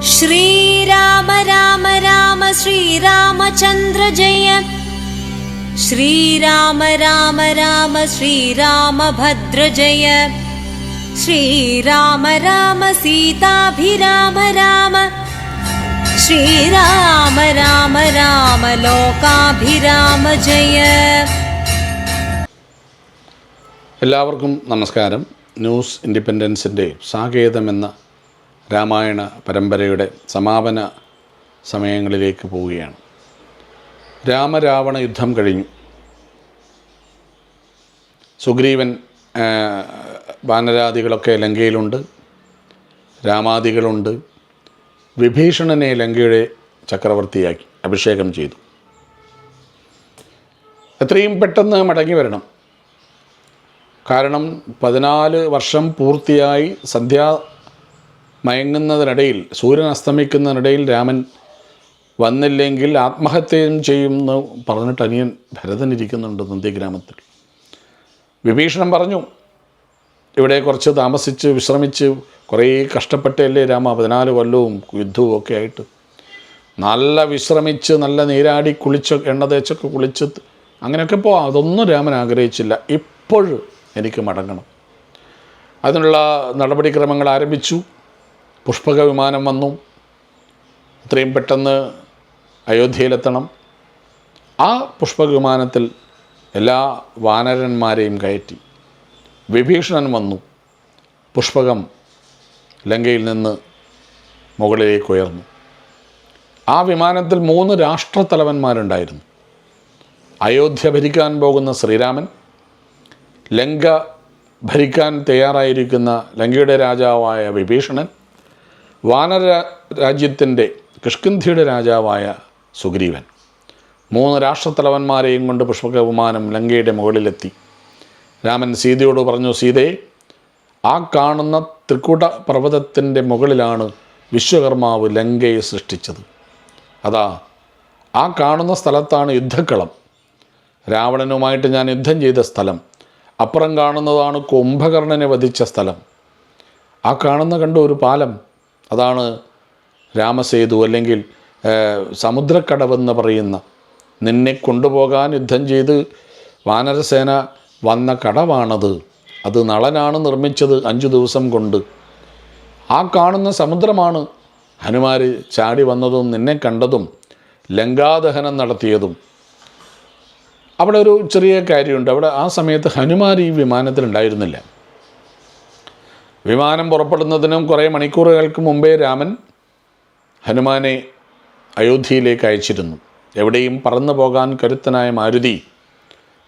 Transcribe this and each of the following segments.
श्रीराम राम राम श्रीरामचन्द्र जय। श्रीराम राम राम श्रीरामभद्र जय। श्रीराम राम सीताभिराम राम। श्रीराम राम राम लोकाभिराम जय। എല്ലാവർക്കും നമസ്കാരം. ന്യൂസ് ഇൻഡിപെൻഡൻസിൻ്റെ സാകേതമെന്ന രാമായണ പരമ്പരയുടെ സമാപന സമയങ്ങളിലേക്ക് പോവുകയാണ്. രാമരാവണ യുദ്ധം കഴിഞ്ഞു. സുഗ്രീവൻ വാനരാദികളൊക്കെ ലങ്കയിലുണ്ട്, രാമാദികളുണ്ട്. വിഭീഷണനെ ലങ്കയുടെ ചക്രവർത്തിയാക്കി അഭിഷേകം ചെയ്തു. എത്രയും പെട്ടെന്ന് മടങ്ങി വരണം. കാരണം 14 വർഷം പൂർത്തിയായി മയങ്ങുന്നതിനിടയിൽ, സൂര്യൻ അസ്തമിക്കുന്നതിനിടയിൽ രാമൻ വന്നില്ലെങ്കിൽ ആത്മഹത്യം ചെയ്യുമെന്ന് പറഞ്ഞിട്ട് അനിയൻ ഭരതൻ ഇരിക്കുന്നുണ്ട് നന്ദിഗ്രാമത്തിൽ. വിഭീഷണൻ പറഞ്ഞു, ഇവിടെ കുറച്ച് താമസിച്ച് വിശ്രമിച്ച് കുറേ കഷ്ടപ്പെട്ടല്ലേ രാമ, 14 കൊല്ലവും യുദ്ധവും ഒക്കെ ആയിട്ട് നല്ല വിശ്രമിച്ച് നല്ല നീരാടി കുളിച്ച് എണ്ണ തേച്ചൊക്കെ കുളിച്ച് അങ്ങനെയൊക്കെ പോവാം. അതൊന്നും രാമൻ ആഗ്രഹിച്ചില്ല. ഇപ്പോഴും എനിക്ക് മടങ്ങണം. അതിനുള്ള നടപടിക്രമങ്ങൾ ആരംഭിച്ചു. പുഷ്പക വിമാനം വന്നു. എത്രയും പെട്ടെന്ന് അയോധ്യയിലെത്തണം. ആ പുഷ്പക വിമാനത്തിൽ എല്ലാ വാനരന്മാരെയും കയറ്റി. വിഭീഷണൻ വന്നു. പുഷ്പകം ലങ്കയിൽ നിന്ന് മുകളിലേക്ക് ഉയർന്നു. ആ വിമാനത്തിൽ 3 രാഷ്ട്രത്തലവന്മാരുണ്ടായിരുന്നു. അയോധ്യ ഭരിക്കാൻ പോകുന്ന ശ്രീരാമൻ, ലങ്ക ഭരിക്കാൻ തയ്യാറായിരിക്കുന്ന ലങ്കയുടെ രാജാവായ വിഭീഷണൻ, വാനര രാജ്യത്തിൻ്റെ കിഷ്കിന്ധ്യയുടെ രാജാവായ സുഗ്രീവൻ, 3 രാഷ്ട്രത്തലവന്മാരെയും കൊണ്ട് പുഷ്പക വിമാനം ലങ്കയുടെ മുകളിലെത്തി. രാമൻ സീതയോട് പറഞ്ഞു, സീതയെ, ആ കാണുന്ന ത്രികുട പർവ്വതത്തിൻ്റെ മുകളിലാണ് വിശ്വകർമാവ് ലങ്കയെ സൃഷ്ടിച്ചത്. അതാ ആ കാണുന്ന സ്ഥലത്താണ് യുദ്ധക്കളം. രാവണനുമായിട്ട് ഞാൻ യുദ്ധം ചെയ്ത സ്ഥലം. അപ്പുറം കാണുന്നതാണ് കുംഭകർണനെ വധിച്ച സ്ഥലം. ആ കാണുന്ന കണ്ട ഒരു പാലം, അതാണ് രാമസേതു അല്ലെങ്കിൽ സമുദ്രക്കടവെന്ന് പറയുന്ന, നിന്നെ കൊണ്ടുപോകാൻ യുദ്ധം ചെയ്ത് വാനരസേന വന്ന കടവാണത്. അത് നളനാണ് നിർമ്മിച്ചത് 5 ദിവസം കൊണ്ട്. ആ കാണുന്ന സമുദ്രമാണ് ഹനുമാർ ചാടി വന്നതും നിന്നെ കണ്ടതും ലങ്കാദഹനം നടത്തിയതും. അവിടെ ഒരു ചെറിയ കാര്യമുണ്ട്. അവിടെ ആ സമയത്ത് ഹനുമാർ ഈ വിമാനത്തിലുണ്ടായിരുന്നില്ല. വിമാനം പുറപ്പെടുന്നതിനും കുറേ മണിക്കൂറുകൾക്ക് മുമ്പേ രാമൻ ഹനുമാനെ അയോധ്യയിലേക്ക് അയച്ചിരുന്നു. എവിടെയും പറന്നു പോകാൻ കരുത്തനായ മാരുതി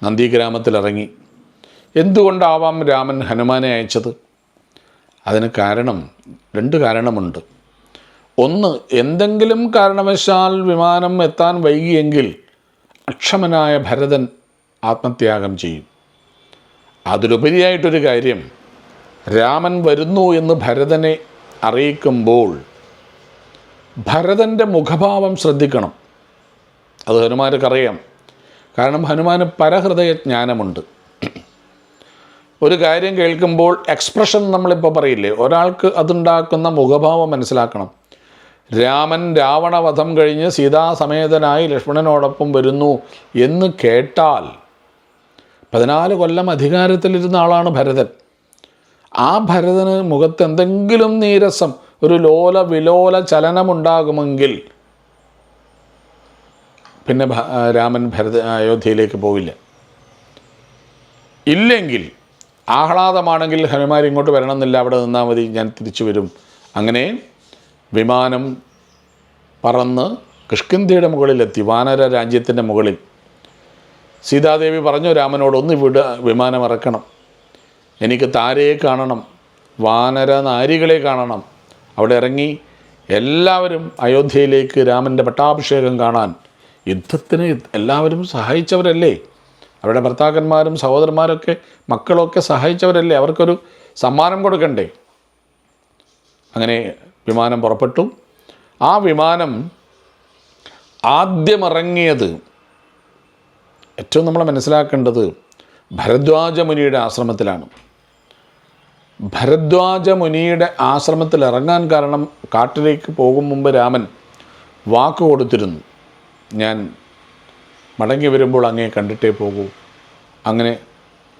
നന്ദിഗ്രാമത്തിലിറങ്ങി. എന്തുകൊണ്ടാവാം രാമൻ ഹനുമാനെ അയച്ചത്? അതിന് കാരണം 2 കാരണമുണ്ട്. ഒന്ന്, എന്തെങ്കിലും കാരണവശാൽ വിമാനം എത്താൻ വൈകിയെങ്കിൽ അക്ഷമനായ ഭരതൻ ആത്മത്യാഗം ചെയ്യും. അതിലുപരിയായിട്ടൊരു കാര്യം, രാമൻ വരുന്നു എന്ന് ഭരതനെ അറിയിക്കുമ്പോൾ ഭരതൻ്റെ മുഖഭാവം ശ്രദ്ധിക്കണം. അത് ഹനുമാനക്കറിയാം. കാരണം ഹനുമാന് പരഹൃദയ ജ്ഞാനമുണ്ട്. ഒരു കാര്യം കേൾക്കുമ്പോൾ എക്സ്പ്രഷൻ നമ്മളിപ്പോൾ പറയില്ലേ, ഒരാൾക്ക് അതുണ്ടാക്കുന്ന മുഖഭാവം മനസ്സിലാക്കണം. രാമൻ രാവണവധം കഴിഞ്ഞ് സീതാസമേതനായി ലക്ഷ്മണനോടൊപ്പം വരുന്നു എന്ന് കേട്ടാൽ, 14 കൊല്ലം അധികാരത്തിലിരുന്ന ആളാണ് ഭരതൻ. ആ ഭരതന് മുഖത്ത് എന്തെങ്കിലും നീരസം, ഒരു ലോല വിലോല ചലനമുണ്ടാകുമെങ്കിൽ പിന്നെ രാമൻ അയോധ്യയിലേക്ക് പോവില്ല. ഇല്ലെങ്കിൽ ആഹ്ലാദമാണെങ്കിൽ ഹനുമാൻ ഇങ്ങോട്ട് വരണമെന്നില്ല, അവിടെ നിന്നാൽ മതി, ഞാൻ തിരിച്ചു വരും. അങ്ങനെ വിമാനം പറന്ന് കിഷ്കിന്ധ്യയുടെ മുകളിലെത്തി, വാനര രാജ്യത്തിൻ്റെ മുകളിൽ. സീതാദേവി പറഞ്ഞു രാമനോട്, ഒന്ന് വിമാനം ഇറക്കണം, എനിക്ക് താരയെ കാണണം, വാനര നാരികളെ കാണണം. അവിടെ ഇറങ്ങി എല്ലാവരും അയോധ്യയിലേക്ക് രാമൻ്റെ പട്ടാഭിഷേകം കാണാൻ. യുദ്ധത്തിന് എല്ലാവരും സഹായിച്ചവരല്ലേ, അവരുടെ ഭർത്താക്കന്മാരും സഹോദരന്മാരൊക്കെ മക്കളൊക്കെ സഹായിച്ചവരല്ലേ, അവർക്കൊരു സമ്മാനം കൊടുക്കണ്ടേ. അങ്ങനെ വിമാനം പുറപ്പെട്ടു. ആ വിമാനം ആദ്യമിറങ്ങിയത്, ഏറ്റവും നമ്മൾ മനസ്സിലാക്കേണ്ടത്, ഭരദ്വാജ മുനിയുടെ ആശ്രമത്തിലാണ്. ഭരദ്വാജ മുനിയുടെ ആശ്രമത്തിൽ ഇറങ്ങാൻ കാരണം കാട്ടിലേക്ക് പോകും മുമ്പ് രാമൻ വാക്ക് കൊടുത്തിരുന്നു, ഞാൻ മടങ്ങി വരുമ്പോൾ അങ്ങേ കണ്ടിട്ടേ പോകൂ. അങ്ങനെ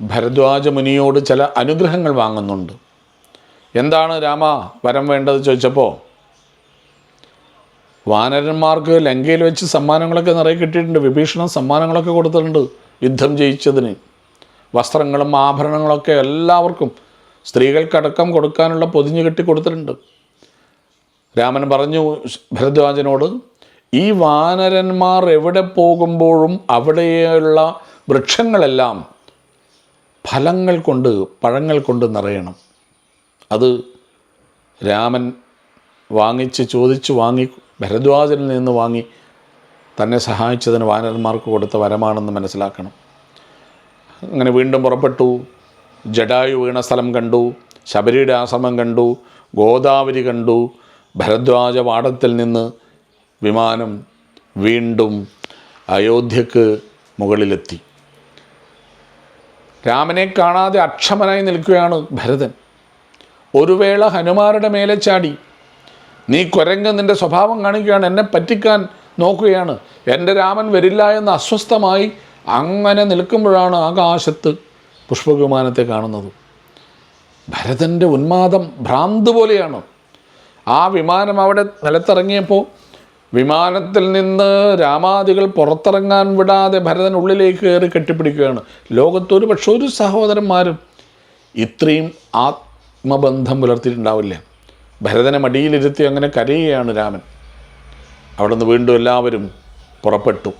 ഭരദ്വാജ മുനിയോട് ചില അനുഗ്രഹങ്ങൾ വാങ്ങുന്നുണ്ട്. എന്താണ് രാമ വരം വേണ്ടത് ചോദിച്ചപ്പോൾ, വാനരന്മാർക്ക് ലങ്കയിൽ വെച്ച് സമ്മാനങ്ങളൊക്കെ നിറയെ കിട്ടിയിട്ടുണ്ട്. വിഭീഷണൻ സമ്മാനങ്ങളൊക്കെ കൊടുത്തിട്ടുണ്ട് യുദ്ധം ജയിച്ചതിന്. വസ്ത്രങ്ങളും ആഭരണങ്ങളൊക്കെ എല്ലാവർക്കും, സ്ത്രീകൾക്കടക്കം കൊടുക്കാനുള്ള പൊതിഞ്ഞു കെട്ടി കൊടുത്തിട്ടുണ്ട്. രാമൻ പറഞ്ഞു ഭരദ്വാജനോട്, ഈ വാനരന്മാർ എവിടെ പോകുമ്പോഴും അവിടെയുള്ള വൃക്ഷങ്ങളെല്ലാം ഫലങ്ങൾ കൊണ്ട്, പഴങ്ങൾ കൊണ്ട് നിറയണം. അത് രാമൻ ചോദിച്ചു വാങ്ങി, ഭരദ്വാജനിൽ നിന്ന് വാങ്ങി തന്നെ സഹായിച്ചതിന് വാനരന്മാർക്ക് കൊടുത്ത വരമാണെന്ന് മനസ്സിലാക്കണം. അങ്ങനെ വീണ്ടും പുറപ്പെട്ടു. ജടായു വീണ സ്ഥലം കണ്ടു, ശബരിയുടെ ആശ്രമം കണ്ടു, ഗോദാവരി കണ്ടു. ഭരദ്വാജ വാടത്തിൽ നിന്ന് വിമാനം വീണ്ടും അയോധ്യക്ക് മുകളിലെത്തി. രാമനെ കാണാതെ അക്ഷമനായി നിൽക്കുകയാണ് ഭരതൻ. ഒരു വേള ഹനുമാരുടെ മേലെ ചാടി, നീ കുരങ്ങ്, നിൻ്റെ സ്വഭാവം കാണിക്കുകയാണ്, എന്നെ പറ്റിക്കാൻ നോക്കുകയാണ്, എൻ്റെ രാമൻ വരില്ല എന്ന് അസ്വസ്ഥമായി അങ്ങനെ നിൽക്കുമ്പോഴാണ് ആകാശത്ത് പുഷ്പവിമാനത്തെ കാണുന്നത്. ഭരതൻ്റെ ഉന്മാദം ഭ്രാന്ത് പോലെയാണ്. ആ വിമാനം അവിടെ നിലത്തിറങ്ങിയപ്പോൾ വിമാനത്തിൽ നിന്ന് രാമാദികൾ പുറത്തിറങ്ങാൻ വിടാതെ ഭരതൻ ഉള്ളിലേക്ക് കയറി കെട്ടിപ്പിടിക്കുകയാണ്. ലോകത്തൊരു പക്ഷേ ഒരു സഹോദരന്മാരും ഇത്രയും ആത്മബന്ധം പുലർത്തിയിട്ടുണ്ടാവില്ല. ഭരതനെ മടിയിലിരുത്തി അങ്ങനെ കരയുകയാണ് രാമൻ. അവിടെ നിന്ന് വീണ്ടും എല്ലാവരും പുറപ്പെട്ടു.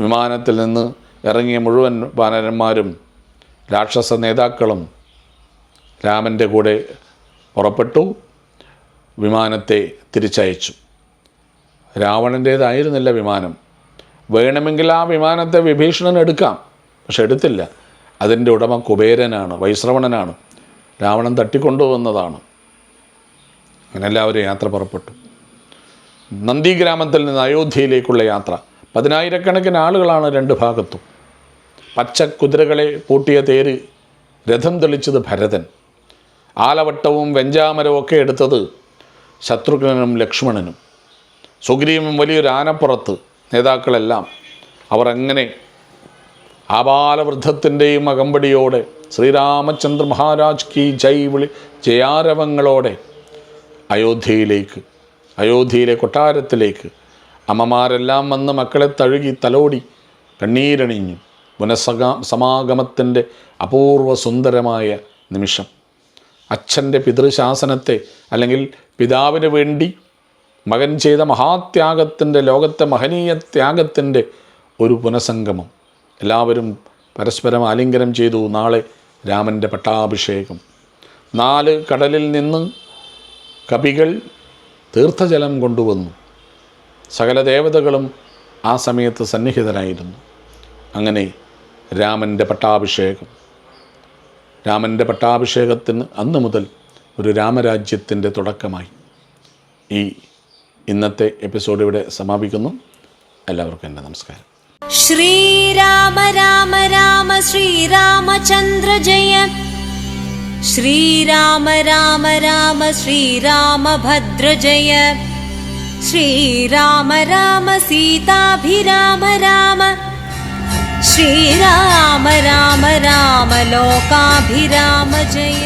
വിമാനത്തിൽ നിന്ന് ഇറങ്ങിയ മുഴുവൻ വാനരന്മാരും രാക്ഷസ നേതാക്കളും രാമൻ്റെ കൂടെ പുറപ്പെട്ടു. വിമാനത്തെ തിരിച്ചയച്ചു. രാവണൻ്റേതായിരുന്നില്ല വിമാനം. വേണമെങ്കിൽ ആ വിമാനത്തെ വിഭീഷണൻ എടുക്കാം, പക്ഷെ എടുത്തില്ല. അതിൻ്റെ ഉടമ കുബേരനാണ്, വൈശ്രവണനാണ്. രാവണൻ തട്ടിക്കൊണ്ടുവന്നതാണ്. അങ്ങനെ എല്ലാവരും യാത്ര പുറപ്പെട്ടു. നന്ദിഗ്രാമത്തിൽ നിന്ന് അയോധ്യയിലേക്കുള്ള യാത്ര. 10,000-കണക്കിന് ആളുകളാണ് രണ്ട് ഭാഗത്തും. പച്ച കുതിരകളെ പൂട്ടിയ തേര് രഥം തെളിച്ചത് ഭരതൻ. ആലവട്ടവും വെഞ്ചാമരവും ഒക്കെ എടുത്തത് ശത്രുഘ്നനും ലക്ഷ്മണനും. സുഗ്രീവനും വലിയൊരു ആനപ്പുറത്ത്. നേതാക്കളെല്ലാം അവർ അങ്ങനെ ആബാലവൃദ്ധത്തിൻ്റെയും അകമ്പടിയോടെ ശ്രീരാമചന്ദ്ര മഹാരാജ് കി ജയാരവങ്ങളോടെ അയോധ്യയിലെ കൊട്ടാരത്തിലേക്ക് അമ്മമാരെല്ലാം വന്ന് മക്കളെ തഴുകി തലോടി കണ്ണീരണിഞ്ഞു. പുനഃസമാഗമത്തിൻ്റെ അപൂർവ സുന്ദരമായ നിമിഷം. അച്ഛൻ്റെ പിതൃശാസനത്തെ, അല്ലെങ്കിൽ പിതാവിന് വേണ്ടി മകൻ ചെയ്ത മഹാത്യാഗത്തിൻ്റെ, ലോകത്തെ മഹനീയ ത്യാഗത്തിൻ്റെ ഒരു പുനഃസംഗമം. എല്ലാവരും പരസ്പരം ആലിംഗനം ചെയ്തു. നാളെ രാമൻ്റെ പട്ടാഭിഷേകം. 4 കടലിൽ നിന്ന് കപികൾ തീർത്ഥജലം കൊണ്ടുവന്നു. സകല ദേവതകളും ആ സമയത്ത് സന്നിഹിതരായിരുന്നു. അങ്ങനെ രാമൻ്റെ പട്ടാഭിഷേകത്തിന് അന്ന് മുതൽ ഒരു രാമരാജ്യത്തിൻ്റെ തുടക്കമായി. ഇന്നത്തെ എപ്പിസോഡ് ഇവിടെ സമാപിക്കുന്നു. എല്ലാവർക്കും എൻ്റെ നമസ്കാരം. ശ്രീരാമ രാമ രാമ ശ്രീരാമചന്ദ്ര ജയ. ശ്രീരാമ രാമ രാമ ശ്രീരാമഭദ്ര ജയ. ശ്രീരാമ രാമ സീതാഭിരാമ രാമ. ശ്രീരാമ രാമ രാമ ലോകാഭിരാമ ജയ.